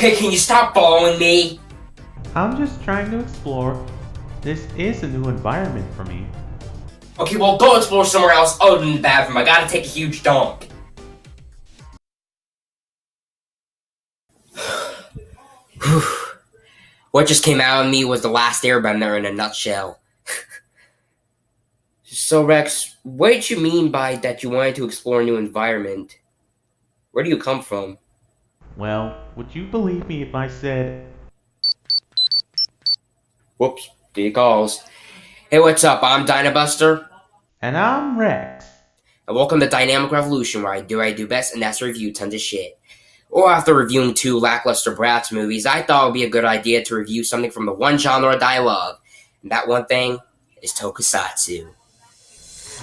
Okay, can you stop following me? I'm just trying to explore. This is a new environment for me. Okay, well, go explore somewhere else other than the bathroom. I gotta take a huge dump. What just came out of me was the last airbender in a nutshell. So, Rex, what did you mean by that you wanted to explore a new environment? Where do you come from? Well, would you believe me if I said... Whoops, here it calls. Hey, what's up? I'm Dyna Buster. And I'm Rex. And welcome to Dynamic Revolution, where I do best, and that's review tons of shit. Or after reviewing 2 lackluster Bratz movies, I thought it would be a good idea to review something from the one genre that I love. And that one thing is tokusatsu.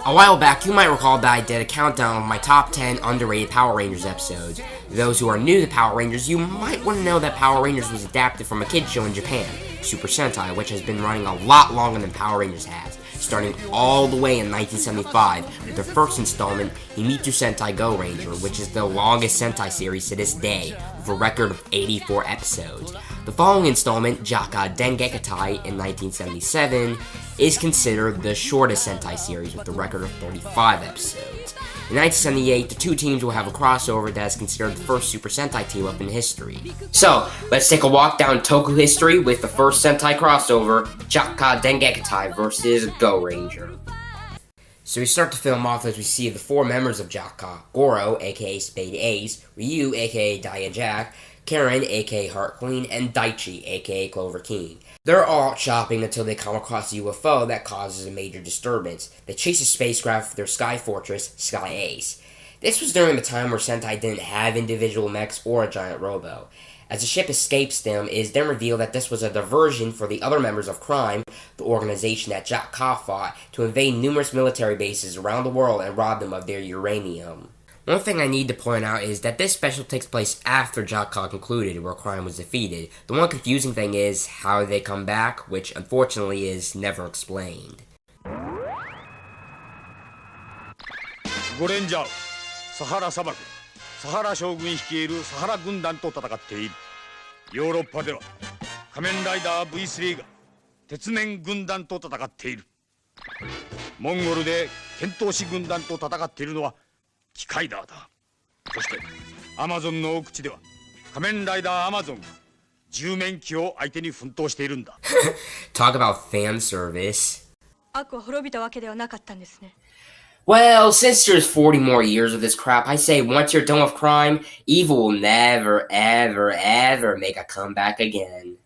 A while back, you might recall that I did a countdown of my top 10 underrated Power Rangers episodes. For those who are new to Power Rangers, you might want to know that Power Rangers was adapted from a kids show in Japan, Super Sentai, which has been running a lot longer than Power Rangers has, starting all the way in 1975 with their first installment, Himitu Sentai Goranger, which is the longest Sentai series to this day, with a record of 84 episodes. The following installment, JAKQ Dengekitai in 1977, is considered the shortest Sentai series with a record of 35 episodes. In 1978, the 2 teams will have a crossover that is considered the first Super Sentai team-up in history. So, let's take a walk down Toku history with the first Sentai crossover, JAKQ Dengekitai vs. Goranger. So we start the film off as we see the 4 members of JAKQ: Goro, aka Spade Ace, Ryu, aka Dia Jack, Karen, aka Heart Queen, and Daichi, aka Clover King. They're all out shopping until they come across a UFO that causes a major disturbance. They chase a spacecraft with their Sky Fortress, Sky Ace. This was during the time where Sentai didn't have individual mechs or a giant robo. As the ship escapes them, it is then revealed that this was a diversion for the other members of Crime, the organization that JAKQ fought, to invade numerous military bases around the world and rob them of their uranium. One thing I need to point out is that this special takes place after JAKQ concluded, where Crime was defeated. The one confusing thing is how they come back, which unfortunately is never explained. Goranger, サハラ砂漠、サハラ将軍率いるサハラ軍団と戦っている。ヨーロッパでは仮面ライダー V3 が鉄面軍団と戦っている。モンゴルで剣闘士軍団と戦っているのは機械ダーだ。そしてアマゾンの奥地では仮面ライダーアマゾンが10面機を相手に奮闘しているんだ。Talk about fan service. 悪は滅びたわけではなかったんですね。Well, since there's 40 more years of this crap, I say once you're done with Crime, evil will never, ever, ever make a comeback again.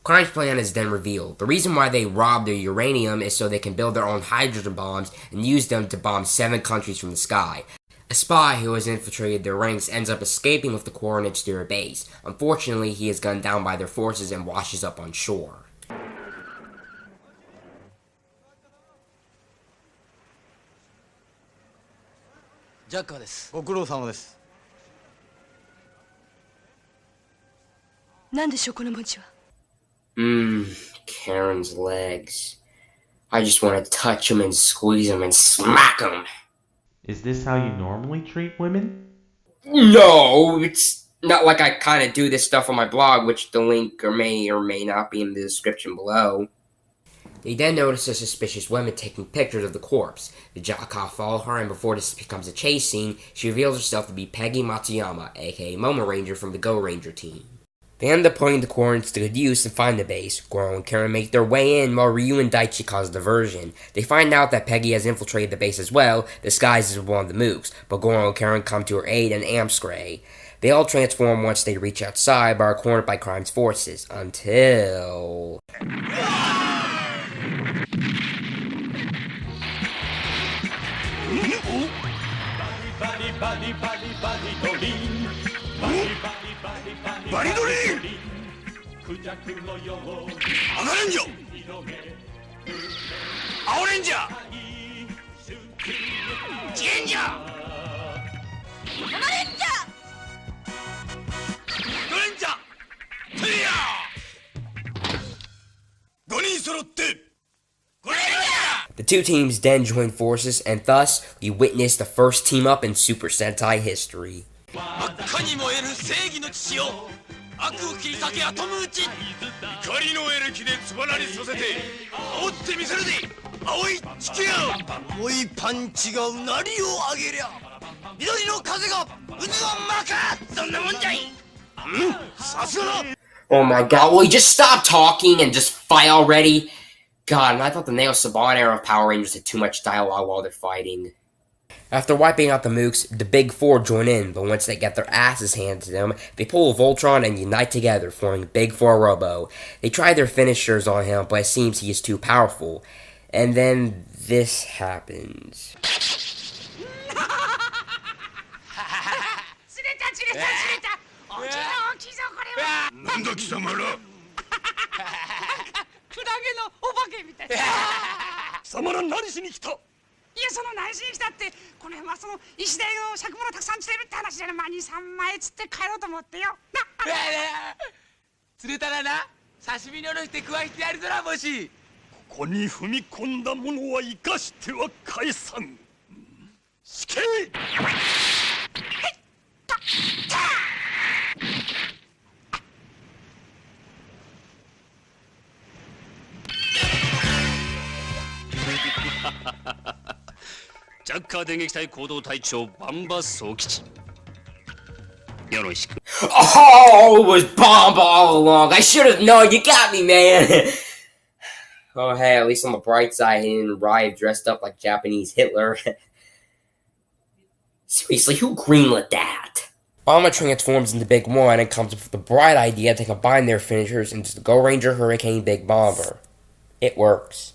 Crime's plan is then revealed. The reason why they rob their uranium is so they can build their own hydrogen bombs and use them to bomb 7 countries from the sky. A spy who has infiltrated their ranks ends up escaping with the coordinates to their base. Unfortunately, he is gunned down by their forces and washes up on shore. JAKQ です。ご苦労様です。なんでしょうこの文字は。Karen's legs. I just want to touch them and squeeze them and smack them. Is this how you normally treat women? No, it's not like I kind of do this stuff on my blog, which the link may or may not be in the description below. They then notice a suspicious woman taking pictures of the corpse. The JAKQ follow her, and before this becomes a chase scene, she reveals herself to be Peggy Matsuyama, aka Momo Ranger from the Go Ranger team. They end up putting the coordinates to good use and find the base. Goro and Karen make their way in, while Ryu and Daichi cause diversion. They find out that Peggy has infiltrated the base as well, disguised as one of the mooks, but Goro and Karen come to her aid and Amscray. They all transform once they reach outside, but are cornered by Crime's forces, until... The 2 teams then join forces, and thus, we witness the first team-up in Super Sentai history. 悪を切り裂けアトム打ち。怒りのエレキでつばなりさせて煽ってみせるで青い地球。重いパンチがうなりを上げりゃ緑の風が渦を巻く。そんなもんじゃい。さすがだ。 Oh my god, will you just stop talking and just fight already? God, and I thought the Neo Saban era of Power Rangers had too much dialogue while they're fighting. After wiping out the Mooks, the Big Four join in, but once they get their asses handed to them, they pull a Voltron and unite together, forming Big Four Robo. They try their finishers on him, but it seems he is too powerful. And then this happens. なんだ貴様ら。クラゲのお化けみたいな。貴様ら何しに来た。いや、その何しに来たって、この辺はその石鯛の尺物たくさん釣れるって話じゃね。まに3枚釣って帰ろうと思ってよ。釣れたらな、刺身におろして食わしてやるぞな、もし。ここに踏み込んだ者は生かしては返さん。死刑。ジャッカー電撃隊行動隊長バンバ総吉。よろしく。Oh, it was Bomb all along. I should have known. You got me, man. Oh, hey, at least on the bright side, he didn't arrive dressed up like Japanese Hitler. Seriously, who greenlit that? Bomba transforms into Big One and comes up with the bright idea to combine their finishers into the Goranger Hurricane Big Bomber. It works.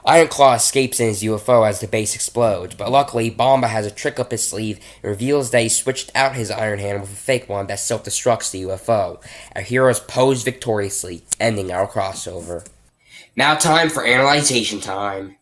Iron Claw escapes in his UFO as the base explodes, but luckily Bomba has a trick up his sleeve and reveals that he switched out his Iron Hand with a fake one that self-destructs the UFO. Our heroes pose victoriously, ending our crossover. Now time for analyzation time.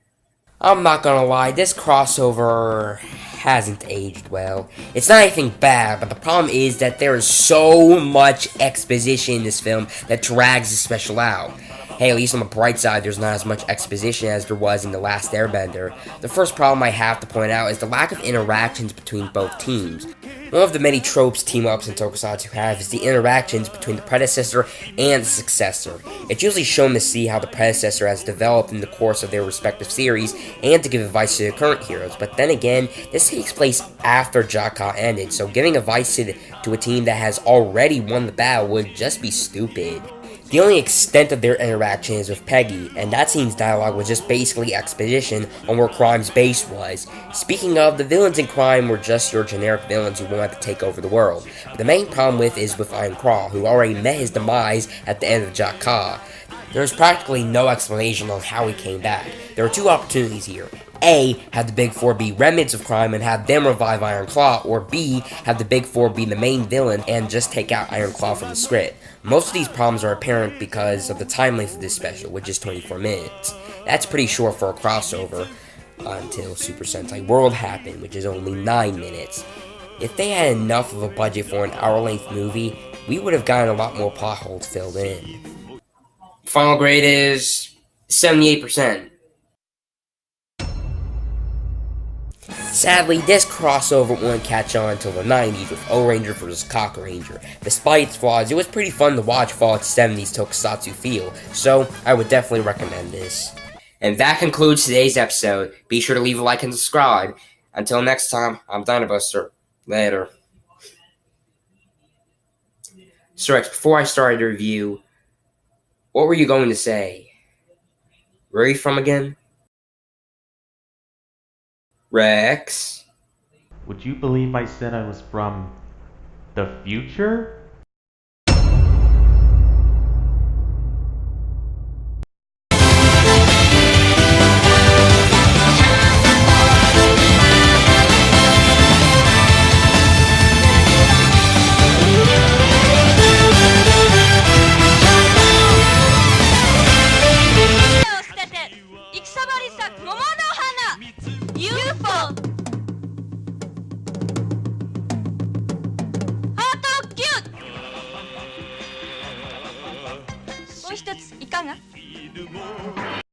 I'm not gonna lie, this crossover hasn't aged well. It's not anything bad, but the problem is that there is so much exposition in this film that drags the special out. Hey, at least on the bright side, there's not as much exposition as there was in The Last Airbender. The first problem I have to point out is the lack of interactions between both teams. One of the many tropes team-ups in Tokusatsu have is the interactions between the predecessor and the successor. It's usually shown to see how the predecessor has developed in the course of their respective series and to give advice to the current heroes, but then again, this takes place after JAKQ ended, so giving advice to a team that has already won the battle would just be stupid. The only extent of their interaction is with Peggy, and that scene's dialogue was just basically exposition on where Crime's base was. Speaking of, the villains in Crime were just your generic villains who wanted to take over the world. But the main problem is with Iron Claw, who already met his demise at the end of JAKQ. There is practically no explanation on how he came back. There are two opportunities here. A, have the Big Four be remnants of Crime and have them revive Iron Claw, or B, have the Big Four be the main villain and just take out Iron Claw from the script. Most of these problems are apparent because of the time length of this special, which is 24 minutes. That's pretty short for a crossover until Super Sentai World happened, which is only 9 minutes. If they had enough of a budget for an hour-length movie, we would have gotten a lot more plot holes filled in. Final grade is 78%. Sadly, this crossover wouldn't catch on until the 90s with Goranger vs. JAKQ. Despite its flaws, it was pretty fun to watch for its 70s tokusatsu feel, so I would definitely recommend this. And that concludes today's episode. Be sure to leave a like and subscribe. Until next time, I'm Dyna Buster. Later. So Rex, before I started the review, what were you going to say? Where are you from again? Rex? Would you believe I said I was from the future? newfound もう一ついかが